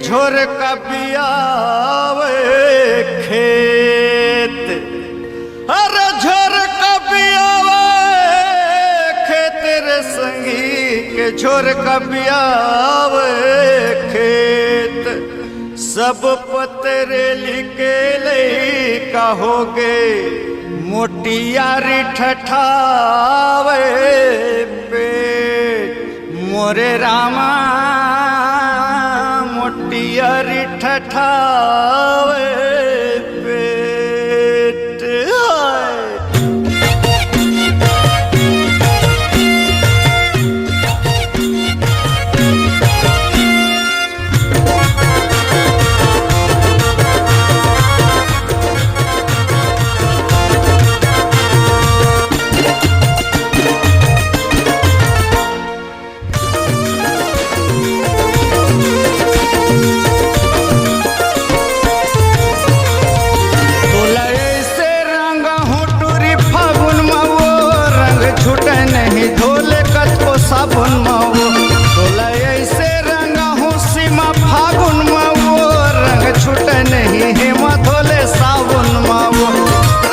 झोर कबियावे खेत, अरे झोर कबियावे खेत रे संगी के झोर कबियावे खेत। सब पतरे लिखे ले कहोगे मोटियारी ठठावे पेट मोरे रामा मोटियारी ठठावे पेट। साबुन मावो तोला ऐसे रंगा हूँ सीमा फागुन मावो रंग छूटे नहीं हेमा धोले साबुन मावो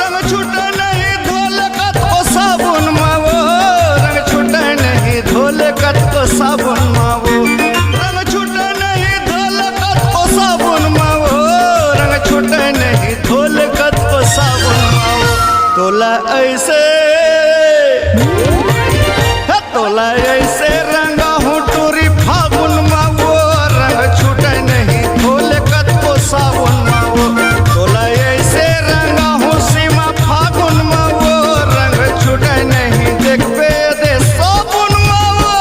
रंग छूटे नहीं धोले कत को साबुन मावो रंग छूटे नहीं धोले कत को साबुन मावो रंग छूटे नहीं धोले कत को साबुन मावो रंग छूटे नहीं धोले कत को साबुन मावो तोला ऐसे तोला ऐसे रंगा हूँ टूरी फागुन मावो रंग छूटे नहीं धोले कत को साबुन मावो तोला ऐसे रंगा हूँ सीमा फागुन मावो रंग छूटे नहीं देख पे दे साबुन मावो।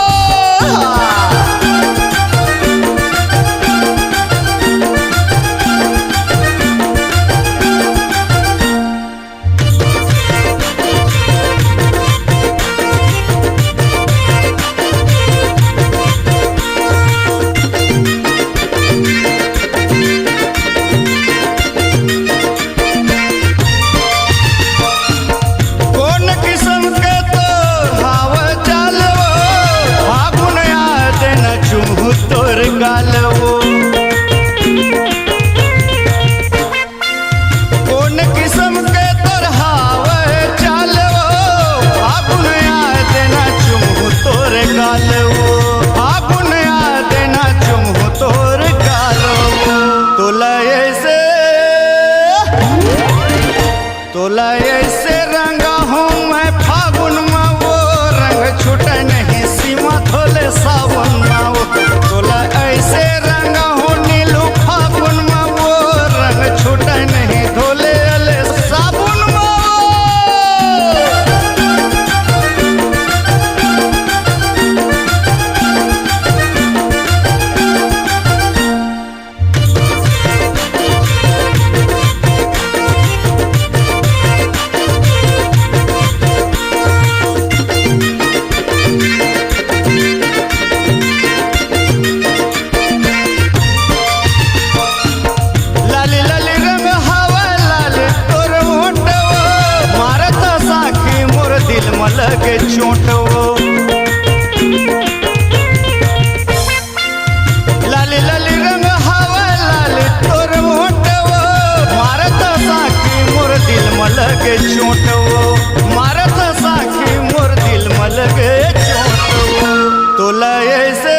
कौन किस्म के तोर हावे चालवो फागुन आ देना चुमू तोर गालवो फागुन आ देना चुमू तोर गालवो तोला ऐसे रंगा हूँ मैं फागुन मावो रंग छूटे नहीं सीमा धोले सावन मावो तोला ऐसे रंगा हूँ नीलू फागुन मावो रंग छूटे नहीं धोले अले साबुन मावो। लगे चोटवो लाली लाली रंग हवा लाली तोर मोटवो मारत साखी मोर दिल में लगे चोटवो मारत साखी मोर दिल में लगे चोटवो तोला ऐसे